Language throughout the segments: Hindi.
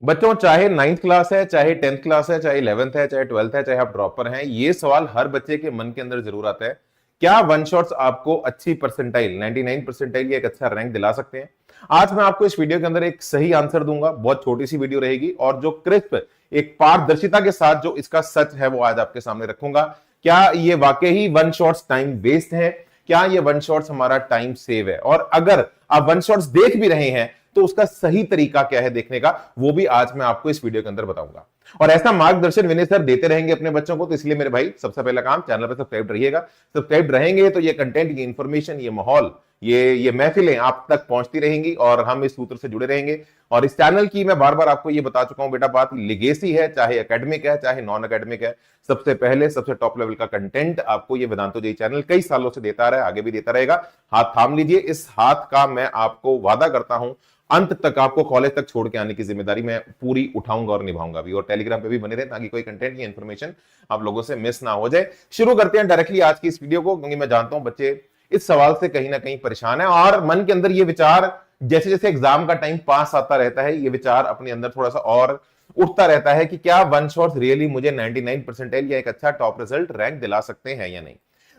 बच्चों, चाहे 9th क्लास है, चाहे 10th क्लास है, चाहे 11th है, चाहे 12th है, चाहे आप ड्रॉपर हैं, ये सवाल हर बच्चे के मन के अंदर जरूर आता है। क्या वन शॉट्स आपको अच्छी परसेंटाइल 99 परसेंटाइल या एक अच्छा रैंक दिला सकते हैं? आज मैं आपको इस वीडियो के अंदर एक सही आंसर दूंगा। बहुत छोटी सी वीडियो रहेगी और जो क्रिस्प एक पारदर्शिता के साथ जो इसका सच है वो आज आपके सामने रखूंगा। क्या ये वाकई ही वन शॉट्स टाइम वेस्ट है? क्या ये वन शॉट्स हमारा टाइम सेव है? और अगर आप वन शॉट्स देख भी रहे हैं तो उसका सही तरीका क्या है देखने का, वो भी आज मैं आपको इस वीडियो के अंदर बताऊंगा। और ऐसा मार्गदर्शन विनय सर देते रहेंगे अपने बच्चों को, तो इसलिए मेरे भाई सबसे पहला काम, चैनल पर सब्सक्राइब रहिएगा। सब्सक्राइब रहेंगे तो ये कंटेंट, ये इंफॉर्मेशन, ये माहौल, ये महफिलें आप तक पहुंचती रहेंगी और हम इस सूत्र से जुड़े रहेंगे। और इस चैनल की मैं बार बार आपको ये बता चुका हूं बेटा, बात लिगेसी है, चाहे एकेडमिक है चाहे नॉन एकेडमिक है, सबसे पहले सबसे टॉप लेवल का कंटेंट आपको ये वेदांतो जेई चैनल कई सालों से देता रहा है, आगे भी देता रहेगा। हाथ थाम लीजिए, इस हाथ का मैं आपको वादा करता हूं अंत तक आपको कॉलेज तक छोड़ के आने की जिम्मेदारी मैं पूरी उठाऊंगा और निभाऊंगा भी। और टेलीग्राम पे भी बने रहे ताकि कोई कंटेंट या इंफॉर्मेशन आप लोगों से मिस ना हो जाए। शुरू करते हैं डायरेक्टली आज की इस वीडियो को, क्योंकि मैं जानता हूं बच्चे इस सवाल से कहीं ना कहीं परेशान है और मन के अंदर ये विचार, जैसे जैसे एग्जाम का टाइम पास आता रहता है, ये विचार अपने अंदर थोड़ा सा और उठता रहता है कि क्या वन शॉट्स रियली मुझे 99 परसेंटाइल या एक अच्छा टॉप रिजल्ट रैंक दिला सकते हैं या नहीं।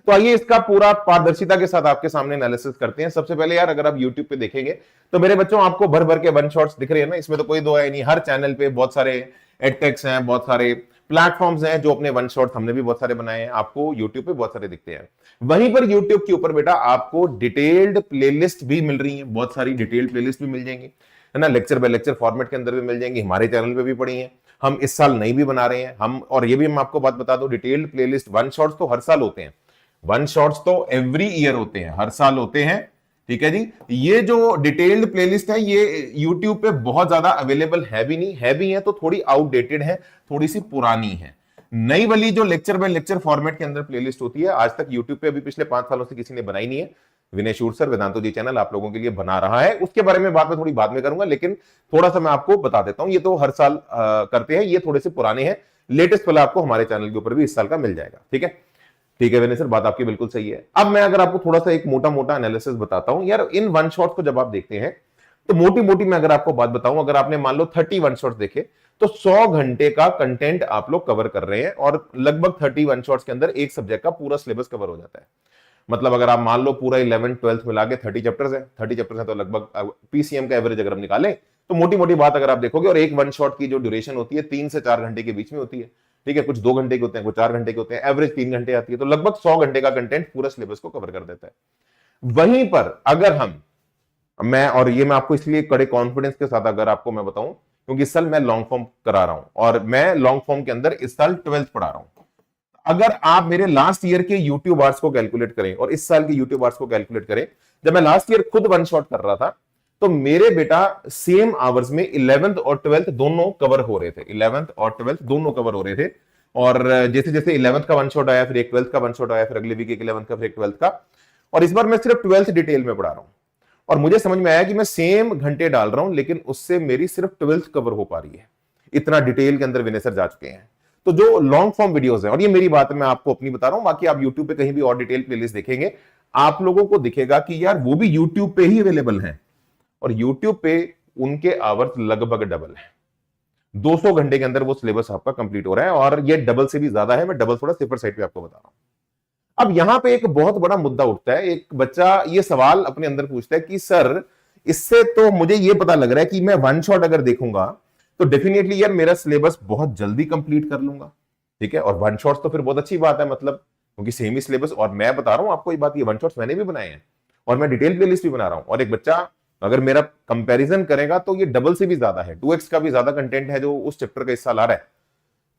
तो आइए इसका पूरा पारदर्शिता के साथ आपके सामने एनालिसिस करते हैं। सबसे पहले यार, अगर आप YouTube पे देखेंगे तो मेरे बच्चों आपको भर भर के वन शॉट्स दिख रहे हैं ना, इसमें तो कोई दो है नहीं। हर चैनल पे बहुत सारे एडटेक्स हैं, बहुत सारे प्लेटफॉर्म्स हैं जो अपने वन शॉट्स, हमने भी बहुत सारे बनाए हैं, आपको YouTube पे बहुत सारे दिखते हैं। वहीं पर YouTube के ऊपर बेटा आपको डिटेल्ड प्लेलिस्ट भी मिल रही है, बहुत सारी डिटेल्ड प्लेलिस्ट भी मिल जाएंगी, है ना। लेक्चर बाय लेक्चर फॉर्मेट के अंदर भी मिल जाएंगी, हमारे चैनल पे भी पड़ी है। हम इस साल नई भी बना रहे हैं हम, और ये भी हम आपको बात बता दो, डिटेल्ड प्लेलिस्ट वन शॉट्स तो हर साल होते हैं, वन शॉट्स तो एवरी ईयर होते हैं, हर साल होते हैं, ठीक है जी। ये जो डिटेल्ड प्लेलिस्ट है ये YouTube पे बहुत ज्यादा अवेलेबल है भी नहीं, है भी है तो थोड़ी आउटडेटेड है, थोड़ी सी पुरानी है। नई वाली जो लेक्चर बाय लेक्चर फॉर्मेट के अंदर प्लेलिस्ट होती है, आज तक YouTube पे अभी पिछले 5 सालों से किसी ने बनाई नहीं है। विनय शूर सर, वेदांतो जी चैनल आप लोगों के लिए बना रहा है, उसके बारे में बात मैं थोड़ी बाद में करूंगा, लेकिन थोड़ा सा मैं आपको बता देता हूं, ये तो हर साल करते हैं, ये थोड़े से पुराने हैं। लेटेस्ट वाला आपको हमारे चैनल के ऊपर भी इस साल का मिल जाएगा, ठीक है। ठीक है विनय सर, बात आपकी बिल्कुल सही है। अब मैं अगर आपको थोड़ा सा एक मोटा मोटा एनालिसिस बताता हूं यार, इन वन शॉट को जब आप देखते हैं तो मोटी मोटी मैं अगर आपको बात बताऊं, अगर आपने मान लो 30 वन शॉट्स देखे तो 100 घंटे का कंटेंट आप लोग कवर कर रहे हैं, और लगभग 30 वन शॉट्स के अंदर एक सब्जेक्ट का पूरा सिलेबस कवर हो जाता है। मतलब अगर आप मान लो पूरा 11th 12th मिला के 30 चैप्टर्स है, 30 चैप्टर्स है तो लगभग पीसीएम का एवरेज अगर हम निकालें तो मोटी मोटी बात अगर आप देखोगे, और एक वन शॉट की जो ड्यूरेशन होती है 3 से 4 घंटे के बीच में होती है, ठीक है। कुछ 2 घंटे के होते हैं, कुछ 4 घंटे के होते हैं, एवरेज 3 घंटे आती है, तो लगभग 100 घंटे का कंटेंट पूरा सिलेबस को कवर कर देता है। वहीं पर अगर मैं और ये मैं आपको इसलिए कड़े कॉन्फिडेंस के साथ अगर आपको मैं बताऊं, क्योंकि इस साल मैं लॉन्ग फॉर्म करा रहा हूं और मैं लॉन्ग फॉर्म के अंदर इस साल 12th पढ़ा रहा हूं। अगर आप मेरे लास्ट ईयर के यूट्यूब आवर्स को कैलकुलेट करें और इस साल के यूट्यूब आवर्स को कैलकुलेट करें, जब मैं लास्ट ईयर खुद वन शॉट कर रहा था तो मेरे बेटा सेम आवर्स में 11th और 12th दोनों कवर हो रहे थे, 11th और 12th दोनों कवर हो रहे थे। और जैसे जैसे 11th का वन शॉट आया, फिर एक 12th का वन शॉट आया, फिर अगले वीक एक 11th का, फिर एक 12th का, और इस बार मैं सिर्फ 12th डिटेल में पढ़ा रहा हूं। और मुझे समझ में आया कि मैं सेम घंटे डाल रहा हूं लेकिन उससे मेरी सिर्फ 12th कवर हो पा रही है, इतना डिटेल के अंदर विनय सर जा चुके हैं। तो जो लॉन्ग फॉर्म वीडियोस है, और ये मेरी बात मैं आपको अपनी बता रहा हूं, बाकी आप यूट्यूब पे कहीं भी और डिटेल प्लेलिस्ट देखेंगे आप लोगों को दिखेगा कि यार वो भी यूट्यूब पे ही अवेलेबल है, और यूट्यूब पे उनके आवर्स लगभग डबल है। 200 घंटे के अंदर वो सिलेबस आपका कंप्लीट हो रहा है, और ये डबल से भी ज्यादा है। मैं डबल थोड़ा सिफर साइड पे आपको बता रहा हूं। अब यहां पे एक बहुत बड़ा मुद्दा उठता है, एक बच्चा ये सवाल अपने अंदर पूछता है कि सर इससे तो मुझे ये पता लग रहा है कि मैं वन शॉट अगर देखूंगा तो डेफिनेटली यार मेरा सिलेबस बहुत जल्दी कंप्लीट कर लूंगा, ठीक है। और वन शॉट्स तो फिर बहुत अच्छी बात है, मतलब क्योंकि सेम ही सिलेबस, और मैं बता रहा हूं आपको ये बात, ये वन शॉट्स मैंने भी बनाए हैं और मैं डिटेल प्लेलिस्ट भी बना रहा हूं। और एक बच्चा अगर मेरा कंपैरिजन करेगा तो ये डबल से भी ज्यादा है, 2x का भी ज्यादा कंटेंट है जो उस चैप्टर का इस साल आ रहा है।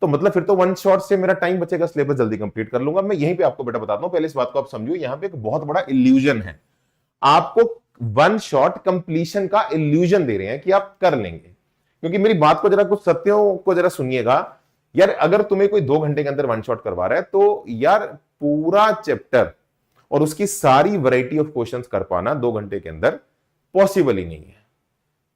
तो मतलब फिर तो वन शॉट से मेरा टाइम बचेगा, सिलेबस जल्दी कंप्लीट कर लूंगा। मैं यहीं पे आपको बेटा बताता हूं, पहले इस बात को आप समझो, यहां पे एक बहुत बड़ा इल्यूजन है। आपको वन शॉट कंप्लीशन का इल्यूजन दे रहे हैं कि आप कर लेंगे, क्योंकि मेरी बात को जरा, कुछ सत्यों को जरा सुनिएगा यार। अगर तुम्हें कोई 2 घंटे के अंदर वन शॉट करवा रहा है तो यार पूरा चैप्टर और उसकी सारी वैरायटी ऑफ क्वेश्चंस कर पाना 2 घंटे के अंदर पॉसिबल ही नहीं है।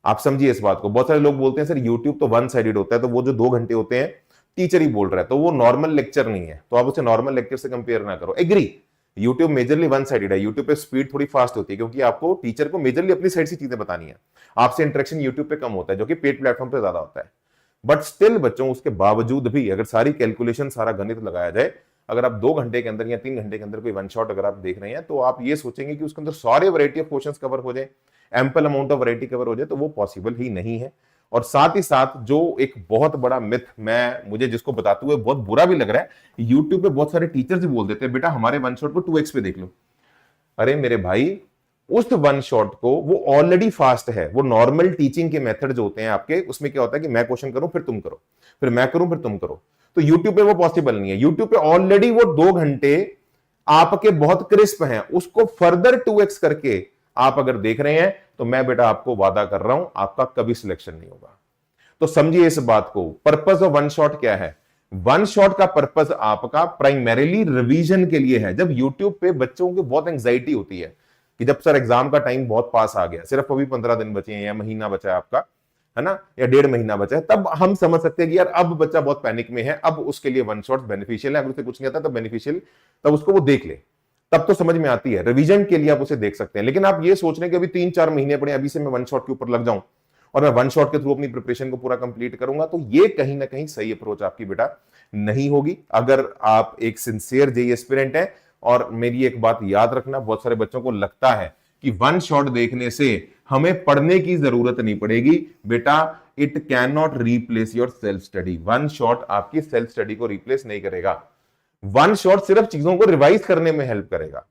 आप समझिए इस बात को। बहुत सारे लोग बोलते हैं सर यूट्यूब तो वन साइडेड होता है, तो वो जो 2 घंटे होते हैं टीचर ही बोल रहा है तो वो नॉर्मल लेक्चर नहीं है, तो आप उसे नॉर्मल लेक्चर से कंपेयर ना करो। Agree, YouTube majorly one sided है, यूट्यूब पे स्पीड थोड़ी फास्ट होती है क्योंकि आपको टीचर को मेजरली अपनी साइड से चीजें बतानी है, आपसे इंटरेक्शन यूट्यूब पे कम होता है जो कि पेड प्लेटफॉर्म पे ज्यादा होता है। बट स्टिल बच्चों उसके बावजूद भी अगर सारी कैलकुलेशन सारा गणित लगाया जाए, अगर आप 2 घंटे के अंदर या 3 घंटे के अंदर कोई वन शॉट अगर आप देख रहे हैं तो आप ये सोचेंगे कि उसके अंदर सारे वैरायटी ऑफ क्वेश्चंस कवर हो जाए, ample amount of variety cover हो जाए, तो वो पॉसिबल ही नहीं है। और साथ ही साथ जो एक बहुत बड़ा मिथ मुझे जिसको बताते हुए बहुत बुरा भी लग रहा है, यूट्यूब पे बहुत सारे टीचर्स भी बोल देते हैं बेटा हमारे वन शॉट को 2x पे देख लो। अरे मेरे भाई, उस वन शॉट को वो ऑलरेडी फास्ट है। वो नॉर्मल टीचिंग के मेथड जो होते हैं आपके, उसमें क्या होता है कि मैं क्वेश्चन करूं फिर तुम करो, फिर मैं करूं फिर तुम करो। तो यूट्यूब पे वो पॉसिबल नहीं है। यूट्यूब पे ऑलरेडी वो 2 घंटे आपके बहुत क्रिस्प हैं, उसको फर्दर 2x करके आप अगर देख रहे हैं तो मैं बेटा आपको वादा कर रहा हूं आपका कभी सिलेक्शन नहीं होगा। तो समझिए इस बात को। पर्पस ऑफ वन शॉट क्या है? वन शॉट का पर्पस आपका प्राइमरीली रिवीजन के लिए है। जब यूट्यूब पे बच्चों की बहुत एंग्जाइटी होती है कि जब सर एग्जाम का टाइम बहुत पास आ गया, सिर्फ अभी 15 दिन बचे हैं या महीना बचा है आपका, है ना, या 1.5 महीना बचा है, तब हम समझ सकते हैं कि यार अब बच्चा बहुत पैनिक में है, अब उसके लिए वन शॉट बेनिफिशियल है। अगर उसे कुछ नहीं आता तब बेनिफिशियल, तब उसको वो देख ले, तब तो समझ में आती है। रिवीजन के लिए आप उसे देख सकते हैं। लेकिन आप ये सोच रहे हैं कि अभी 3-4 महीने पड़े, अभी से मैं वन शॉट के ऊपर लग जाऊं और मैं वन शॉट के थ्रू अपनी प्रिपरेशन को पूरा कंप्लीट करूंगा, तो ये कहीं ना कहीं सही अप्रोच आपकी बेटा नहीं होगी। अगर आप एक सिंसियर जेईई एस्पिरेंट हैं, और मेरी एक बात याद रखना, बहुत सारे बच्चों को लगता है कि वन शॉट देखने से हमें पढ़ने की जरूरत नहीं पड़ेगी। बेटा, it can not replace your self study. One shot आपकी सेल्फ स्टडी को रिप्लेस नहीं करेगा। वन शॉट सिर्फ चीजों को रिवाइज करने में हेल्प करेगा।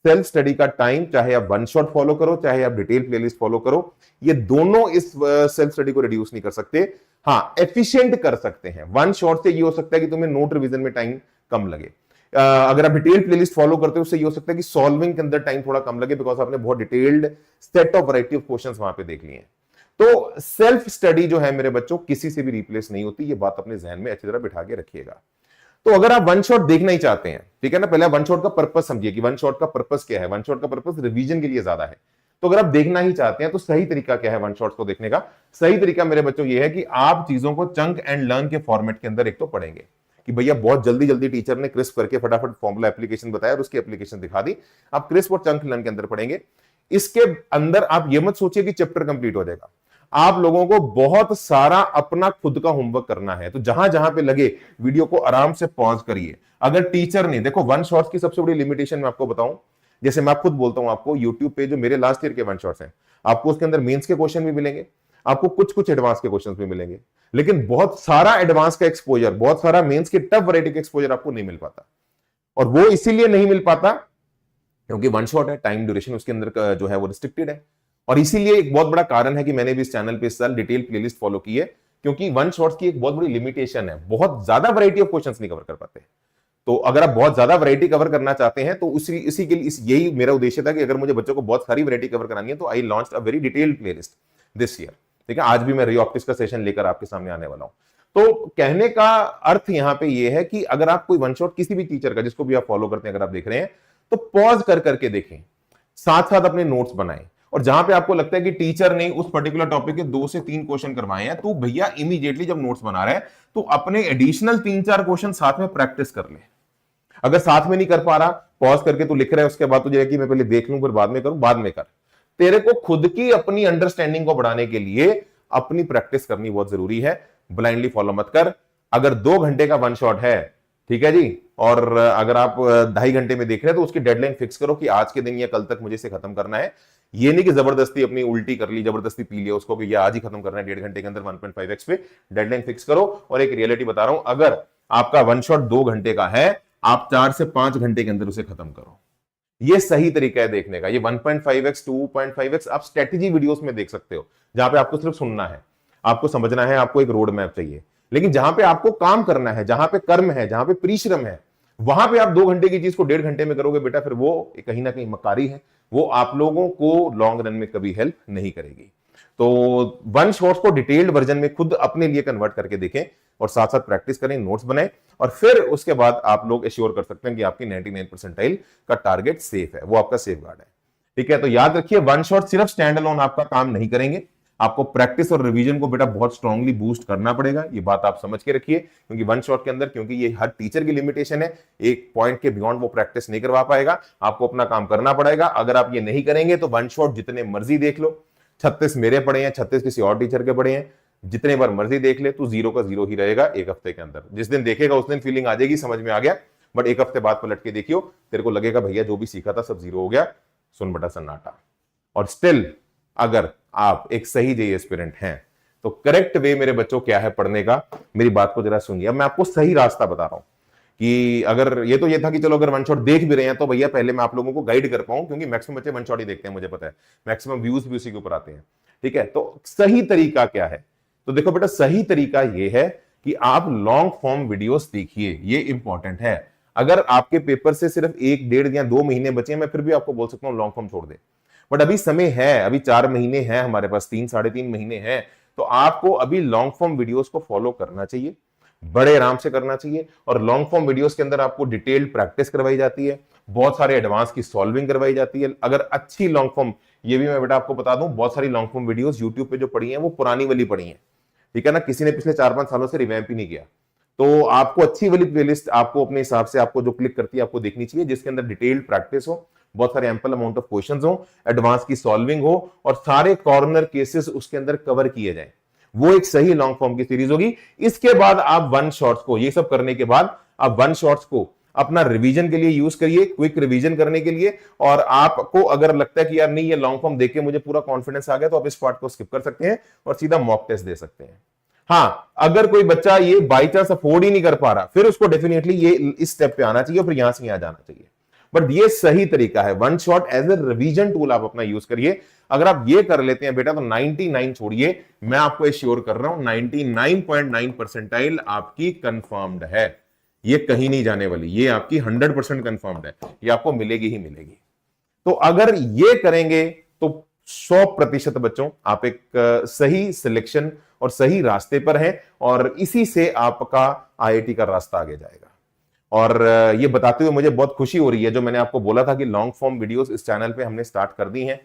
सेल्फ स्टडी का टाइम, चाहे आप वन शॉट फॉलो करो चाहे आप डिटेल प्लेलिस्ट फॉलो करो, ये दोनों इस सेल्फ स्टडी को रिड्यूस नहीं कर सकते। हाँ, एफिशिएंट कर सकते हैं। वन शॉट से ये हो सकता है कि तुम्हें नोट रिवीजन में टाइम कम लगे। अगर आप डिटेल प्लेलिस्ट फॉलो करते हो उससे ये हो सकता है कि सॉल्विंग के अंदर टाइम थोड़ा कम लगे, बिकॉज आपने बहुत detailed set of variety of questions वहां पे देख लिए हैं। तो सेल्फ स्टडी जो है मेरे बच्चों किसी से भी रिप्लेस नहीं होती। ये बात अपने जहन में अच्छी तरह बिठा के रखिएगा। तो अगर आप वन शॉट देखना ही चाहते हैं, ठीक है ना, पहले वन शॉट का पर्पस समझिए कि वन शॉट का पर्पस क्या है। वन शॉट का पर्पस रिवीजन के लिए ज्यादा है। तो अगर आप देखना ही चाहते हैं तो सही तरीका क्या है वन शॉट्स को देखने का? सही तरीका मेरे बच्चों ये है कि आप चीजों को चंक एंड लर्न के फॉर्मेट के अंदर एक तो पढ़ेंगे कि भैया बहुत जल्दी जल्दी टीचर ने क्रिस्प करके फटाफट फॉर्मूला एप्लीकेशन बताया और उसकी एप्लीकेशन दिखा दी। आप क्रिस्प और चंक लर्न के अंदर पढ़ेंगे। इसके अंदर आप ये मत सोचिए कि चैप्टर कंप्लीट हो जाएगा। आप लोगों को बहुत सारा अपना खुद का होमवर्क करना है। तो जहां जहां पे लगे वीडियो को आराम से पॉज करिए। अगर टीचर ने, देखो वन शॉट्स की सबसे बड़ी लिमिटेशन मैं आपको बताऊं, जैसे मैं खुद बोलता हूं आपको, यूट्यूब पे जो मेरे लास्ट ईयर के वन शॉट्स हैं, आपको उसके अंदर मेंस के क्वेश्चन भी मिलेंगे, आपको कुछ कुछ एडवांस के क्वेश्चन भी मिलेंगे, लेकिन बहुत सारा एडवांस का एक्सपोजर, बहुत सारा मेंस के टफ वैरायटी का एक्सपोजर आपको नहीं मिल पाता। और वो इसीलिए नहीं मिल पाता क्योंकि वन शॉट है, टाइम ड्यूरेशन उसके अंदर जो है वो रिस्ट्रिक्टेड है। और इसीलिए एक बहुत बड़ा कारण है कि मैंने भी इस चैनल पे इस साल डिटेल प्लेलिस्ट फॉलो की है, क्योंकि वन शॉट्स की एक बहुत बड़ी लिमिटेशन है, बहुत ज्यादा वैरायटी ऑफ क्वेश्चंस नहीं कवर कर पाते। तो अगर आप बहुत ज्यादा वैरायटी कवर करना चाहते हैं तो इसी के लिए यही मेरा उद्देश्य था कि अगर मुझे बच्चों को बहुत सारी वैरायटी कवर करानी है तो I launched a very detailed playlist this year. ठीक है, आज भी मैं री ऑप्टिक्स का सेशन लेकर आपके सामने आने वाला हूं। तो कहने का अर्थ यहां पे ये है कि अगर आप कोई वन शॉट किसी भी टीचर का, जिसको भी आप फॉलो करते हैं, अगर आप देख रहे हैं तो पॉज कर करके देखें, साथ साथ अपने नोट्स बनाएं। और जहां पे आपको लगता है कि टीचर ने उस पर्टिकुलर टॉपिक के 2 से 3 क्वेश्चन करवाए हैं, तो भैया इमीडिएटली जब नोट्स बना रहे हैं तो अपने एडिशनल 3-4 क्वेश्चन साथ में प्रैक्टिस कर ले। अगर साथ में नहीं कर पा रहा, पॉज करके तू लिख रहा है, उसके बाद तुझे कि मैं पहले देख लूं फिर बाद में करूं, बाद में कर। तेरे को खुद की अपनी अंडरस्टैंडिंग को बढ़ाने के लिए अपनी प्रैक्टिस करनी बहुत जरूरी है। ब्लाइंडली फॉलो मत कर। अगर 2 घंटे का वन शॉट है, ठीक है जी, और अगर आप 2.5 घंटे में देख रहे हैं तो उसकी डेडलाइन फिक्स करो कि आज के दिन या कल तक मुझे इसे खत्म करना है। ये नहीं कि जबरदस्ती अपनी उल्टी कर ली, जबरदस्ती पी लिया उसको कि ये आज ही खत्म करना है 1.5 घंटे के अंदर 1.5x पे। डेडलाइन फिक्स करो। और एक रियलिटी बता रहा हूं, अगर आपका वन शॉट 2 घंटे का है, आप 4 से 5 घंटे के अंदर उसे खत्म करो। ये सही तरीका है देखने का। ये 1.5x 2.5x आप स्ट्रेटेजी वीडियोस में देख सकते हो, जहां पे आपको सिर्फ सुनना है, आपको समझना है, आपको एक रोड मैप चाहिए। लेकिन जहां पे आपको काम करना है, जहां पे कर्म है, जहां पे परिश्रम है, वहां पे आप 2 घंटे की चीज को 1.5 घंटे में करोगे बेटा, फिर वो कहीं ना कहीं मकारी है, वो आप लोगों को लॉन्ग रन में कभी हेल्प नहीं करेगी। तो वन शॉट्स को डिटेल्ड वर्जन में खुद अपने लिए कन्वर्ट करके देखें और साथ साथ प्रैक्टिस करें, नोट्स बनाएं, और फिर उसके बाद आप लोग एश्योर कर सकते हैं कि आपकी 99 परसेंटाइल का टारगेट सेफ है, वो आपका सेफ गार्ड है। ठीक है, तो याद रखिए, वन शॉट सिर्फ स्टैंड अलोन आपका काम नहीं करेंगे, आपको प्रैक्टिस और रिवीजन को बेटा बहुत स्ट्रांगली बूस्ट करना पड़ेगा। ये बात आप समझ के रखिए, क्योंकि वन शॉट के अंदर, क्योंकि ये हर टीचर की लिमिटेशन है, एक पॉइंट के बियॉन्ड वो प्रैक्टिस नहीं करवा पाएगा, आपको अपना काम करना पड़ेगा। अगर आप ये नहीं करेंगे तो वन शॉट जितने मर्जी देख लो, 36 मेरे पड़े हैं, 36 किसी और टीचर के पड़े हैं, जितने बार मर्जी देख ले, तू जीरो का जीरो ही रहेगा एक हफ्ते के अंदर। जिस दिन देखेगा उस दिन फीलिंग आ जाएगी, समझ में आ गया, बट एक हफ्ते बाद पलट के देखियो, तेरे को लगेगा भैया जो भी सीखा था सब जीरो हो गया, सुन बटा सन्नाटा। और स्टिल अगर आप एक सही जेईई एस्पिरेंट हैं तो करेक्ट वे मेरे बच्चों क्या है पढ़ने का, मेरी बात को जरा सुनिए। अब मैं आपको सही रास्ता बता रहा हूं कि अगर ये तो ये था कि चलो अगर वन शॉट देख भी रहे हैं तो भैया पहले मैं आप लोगों को गाइड कर पाऊं, क्योंकि मैक्सिमम बच्चे वन शॉट ही देखते हैं, मुझे पता है, मैक्सिमम व्यूज भी उसी के ऊपर आते हैं। ठीक है, तो सही तरीका क्या है? तो देखो बेटा, सही तरीका यह है कि आप लॉन्ग फॉर्म वीडियोस देखिए, ये इंपॉर्टेंट है। अगर आपके पेपर से सिर्फ 1, 1.5 या 2 महीने बचे हैं, मैं फिर भी आपको बोल सकता हूं लॉन्ग फॉर्म छोड़ दे, बट अभी समय है, अभी 4 महीने हैं हमारे पास, 3, 3.5 महीने हैं, तो आपको अभी लॉन्ग फॉर्म वीडियोस को फॉलो करना चाहिए, बड़े आराम से करना चाहिए। और लॉन्ग फॉर्म वीडियोस के अंदर आपको डिटेल्ड प्रैक्टिस करवाई जाती है, बहुत सारे एडवांस की सॉल्विंग करवाई जाती है। अगर अच्छी लॉन्ग फॉर्म, ये भी मैं बेटा आपको बता दूं, बहुत सारी लॉन्ग फॉर्म वीडियोस यूट्यूब पे जो पड़ी हैं वो पुरानी वाली पड़ी हैं, ठीक है ना, किसी ने पिछले 4-5 सालों से रिवैम्प ही नहीं किया। तो आपको अच्छी वाली प्लेलिस्ट आपको अपने हिसाब से आपको जो क्लिक करती है आपको देखनी चाहिए, जिसके अंदर डिटेल्ड प्रैक्टिस हो, बहुत सारे एम्पल अमाउंट ऑफ क्वेश्चंस हो, एडवांस की सॉल्विंग हो और सारे कॉर्नर केसेस उसके अंदर कवर किए जाए, वो एक सही लॉन्ग फॉर्म की सीरीज होगी। इसके बाद आप वन शॉट्स को, ये सब करने के बाद आप वन शॉट्स को अपना रिवीजन के लिए यूज करिए, क्विक रिवीजन करने के लिए। और आपको अगर लगता है कि यार नहीं ये लॉन्ग फॉर्म देख के मुझे पूरा कॉन्फिडेंस आ गया, तो आप इस पार्ट को स्किप कर सकते हैं और सीधा मॉक टेस्ट दे सकते हैं। हाँ, अगर कोई बच्चा ये बाई चांस अफोर्ड ही नहीं कर पा रहा, फिर उसको डेफिनेटली ये इस स्टेप पे आना चाहिए, फिर यहां से यहां जाना चाहिए। बट ये सही तरीका है, one shot as a revision tool आप अपना यूज करिए। अगर आप ये कर लेते हैं बेटा तो 99 छोड़िए, मैं आपको एश्योर कर रहा हूं 99.9 परसेंटाइल आपकी कंफर्म्ड है, ये कहीं नहीं जाने वाली, ये आपकी 100% कंफर्म्ड है, ये आपको मिलेगी ही मिलेगी। तो अगर ये करेंगे तो 100% बच्चों आप एक सही सिलेक्शन और सही रास्ते पर हैं, और इसी से आपका आईआईटी का रास्ता आगे जाएगा। और ये बताते हुए मुझे बहुत खुशी हो रही है, जो मैंने आपको बोला था कि लॉन्ग फॉर्म वीडियोस इस चैनल पे हमने स्टार्ट कर दी हैं।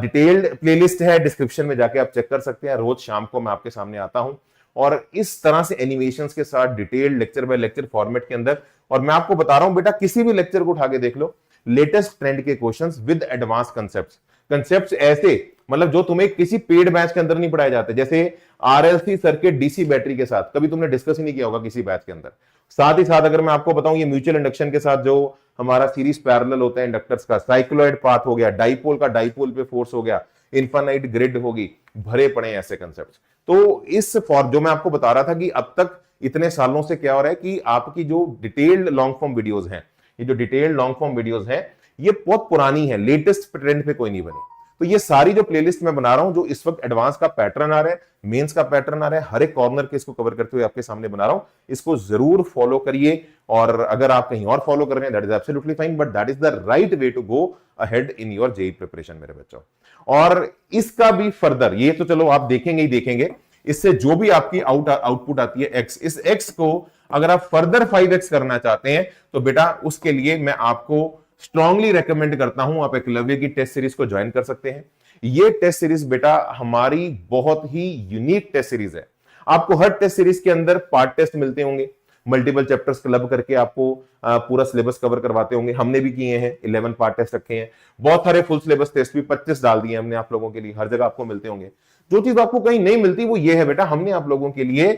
डिटेल्ड प्लेलिस्ट है, डिस्क्रिप्शन में जाके आप चेक कर सकते हैं। रोज शाम को मैं आपके सामने आता हूं और इस तरह से एनिमेशंस के साथ detailed lecture by lecture format के अंदर, और मैं आपको बता रहा हूं बेटा, किसी भी लेक्चर को उठा के देख लो, लेटेस्ट ट्रेंड के क्वेश्चंस विद एडवांस कंसेप्ट्स ऐसे, मतलब जो तुम्हें किसी पेड बैच के अंदर नहीं पढ़ाए जाते। जैसे आरएलसी सर्किट डीसी बैटरी के साथ कभी तुमने डिस्कस ही नहीं किया होगा किसी बैच के अंदर। साथ ही साथ अगर मैं आपको बताऊं, ये म्यूचुअल इंडक्शन के साथ जो हमारा सीरीज पैरेलल होता है इंडक्टर्स का, साइक्लोइड पाथ हो गया, डाइपोल का डाइपोल पे फोर्स हो गया, इन्फानाइट ग्रिड होगी, भरे पड़े ऐसे कंसेप्ट। तो इस फॉर जो मैं आपको बता रहा था कि अब तक इतने सालों से क्या हो रहा है कि आपकी जो डिटेल्ड लॉन्ग फॉर्म वीडियोस हैं, ये जो डिटेल्ड लॉन्ग फॉर्म वीडियोस हैं, ये बहुत पुरानी है, लेटेस्ट ट्रेंड पे कोई नहीं बनी। तो ये सारी जो प्लेलिस्ट मैं बना रहा हूं, जो इस वक्त एडवांस का पैटर्न आ रहा है, मेंस का पैटर्न आ रहा है, हर एक कॉर्नर के इसको कवर करते हुए आपके सामने बना रहा हूं, इसको जरूर फॉलो करिए। और अगर आप कहीं और फॉलो कर रहे हैं, that is absolutely fine, but that is the right way to go ahead in your JEE preparation मेरे बच्चों। और इसका भी फर्दर, ये तो चलो आप देखेंगे ही देखेंगे, इससे जो भी आपकी आउटपुट आती है एक्स, इस एक्स को अगर आप फर्दर 5x करना चाहते हैं तो बेटा उसके लिए मैं आपको स्ट्रांगली रेकमेंड करता हूं, आप एकलव्य की टेस्ट सीरीज को ज्वाइन कर सकते हैं। ये टेस्ट सीरीज बेटा हमारी बहुत ही यूनिक टेस्ट सीरीज है। आपको हर टेस्ट सीरीज के अंदर पार्ट टेस्ट मिलते होंगे, मल्टीपल चैप्टर्स क्लब करके आपको पूरा सिलेबस कवर करवाते होंगे, हमने भी किए हैं, 11 पार्ट टेस्ट रखे हैं, बहुत सारे फुल सिलेबस टेस्ट भी 25 डाल दिए हमने आप लोगों के लिए, हर जगह आपको मिलते होंगे। जो चीज आपको कहीं नहीं मिलती वो ये है बेटा, हमने आप लोगों के लिए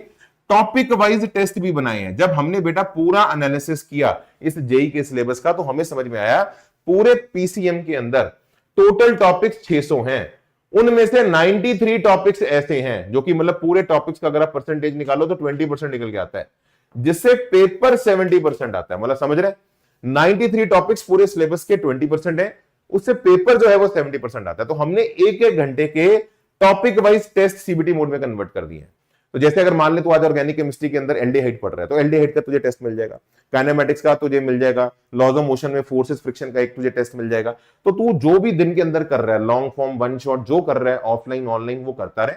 टॉपिक वाइज टेस्ट भी बनाए हैं। जब हमने बेटा पूरा एनालिसिस किया इस जेईई के सिलेबस का, तो हमें समझ में आया पूरे पीसीएम के अंदर टोटल टॉपिक्स 600 हैं, उनमें से 93 टॉपिक्स ऐसे हैं जो कि मतलब पूरे टॉपिक्स का अगर आप परसेंटेज निकालो तो 20% निकल के आता है, जिससे पेपर 70% आता है। मतलब समझ रहे, 93 टॉपिक्स पूरे सिलेबस के 20% है, उससे पेपर जो है वो 70% आता है। तो हमने एक एक घंटे के topic wise test CBT mode में कन्वर्ट कर दिए हैं। तो जैसे अगर मान ले तो आज ऑर्गेनिक केमिस्ट्री के अंदर एल्डिहाइड पढ़ रहा है, तो एल्डिहाइड का तुझे टेस्ट मिल जाएगा, काइनेमेटिक्स का तुझे मिल जाएगा, लॉज ऑफ मोशन में फोर्सेस फ्रिक्शन का एक तुझे टेस्ट मिल जाएगा। तो तू जो भी दिन के अंदर कर रहा है, लॉन्ग फॉर्म वन शॉट जो कर रहा है, ऑफलाइन ऑनलाइन वो करता रहे।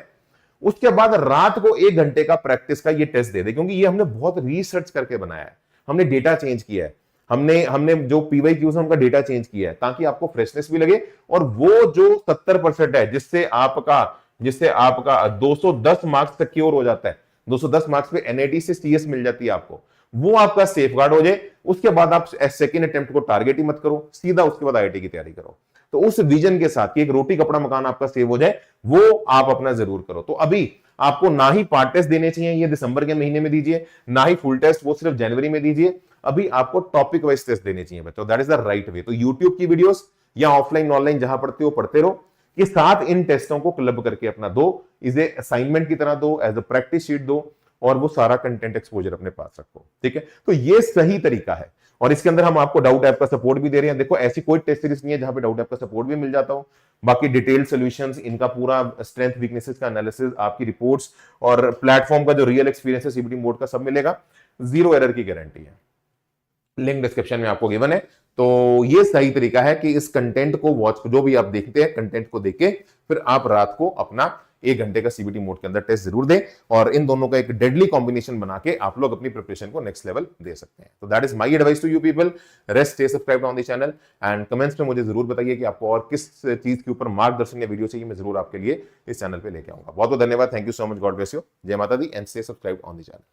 उसके बाद रात को 1 घंटे का प्रैक्टिस का ये टेस्ट दे दे, क्योंकि ये हमने बहुत रिसर्च करके बनाया है, हमने डेटा चेंज किया है, हमने जो पीवाईक्यूज है उनका डेटा चेंज किया है, ताकि आपको फ्रेशनेस भी लगे। और वो जो 70% है जिससे आपका 210 मार्क्स सिक्योर हो जाता है, 210 मार्क्स पे एनआईटी से सीएस मिल जाती है आपको, वो आपका सेफ गार्ड हो जाए। उसके बाद आप सेकेंड अटेम्प्ट को टारगेट ही मत करो, सीधा उसके बाद आईआईटी की तैयारी करो। तो उस विजन के साथ कि एक रोटी कपड़ा मकान आपका सेव हो जाए, वो आप अपना जरूर करो। तो अभी आपको ना ही पार्ट टेस्ट देने चाहिए ये दिसंबर के महीने में दीजिए, ना ही फुल टेस्ट वो सिर्फ जनवरी में दीजिए। अभी आपको टॉपिक वाइज टेस्ट देने चाहिए बच्चों, दैट इज द राइट वे। तो यूट्यूब की वीडियोस या ऑफलाइन ऑनलाइन जहां पढ़ते हो पढ़ते रहो, कि साथ इन टेस्टों को क्लब करके अपना दो, इसे असाइनमेंट की तरह दो, एज अ प्रैक्टिस शीट दो, और वो सारा कंटेंट एक्सपोजर अपने पास रखो। ठीक है, तो ये सही तरीका है। और इसके अंदर हम आपको डाउट ऐप का सपोर्ट भी दे रहे हैं। देखो ऐसी कोई टेस्ट सीरीज नहीं है जहां पे डाउट ऐप का सपोर्ट भी मिल जाता हो। बाकी डिटेल सॉल्यूशंस, इनका पूरा स्ट्रेंथ वीकनेसेस का एनालिसिस, आपकी रिपोर्ट्स और प्लेटफॉर्म का जो रियल एक्सपीरियंस है सीबीटी मोड का, सब मिलेगा। 0 एरर की गारंटी है। लिंक डिस्क्रिप्शन में आपको गिवन है। तो ये सही तरीका है कि इस कंटेंट को वॉच, जो भी आप देखते हैं कंटेंट को देख के फिर आप रात को अपना 1 घंटे का सीबीटी मोड के अंदर टेस्ट जरूर दें, और इन दोनों का एक डेडली कॉम्बिनेशन बना के आप लोग अपनी प्रिपरेशन को नेक्स्ट लेवल दे सकते हैं। तो that is my advice to you people. Rest, stay subscribe on the channel and comments में मुझे जरूर बताइए कि आपको और किस चीज के ऊपर मार्गदर्शन या वीडियो चाहिए, मैं जरूर आपके लिए इस चैनल पे लेके आऊंगा। बहुत बहुत धन्यवाद, thank you so much, god bless you, जय माता दी and stay subscribe on the channel.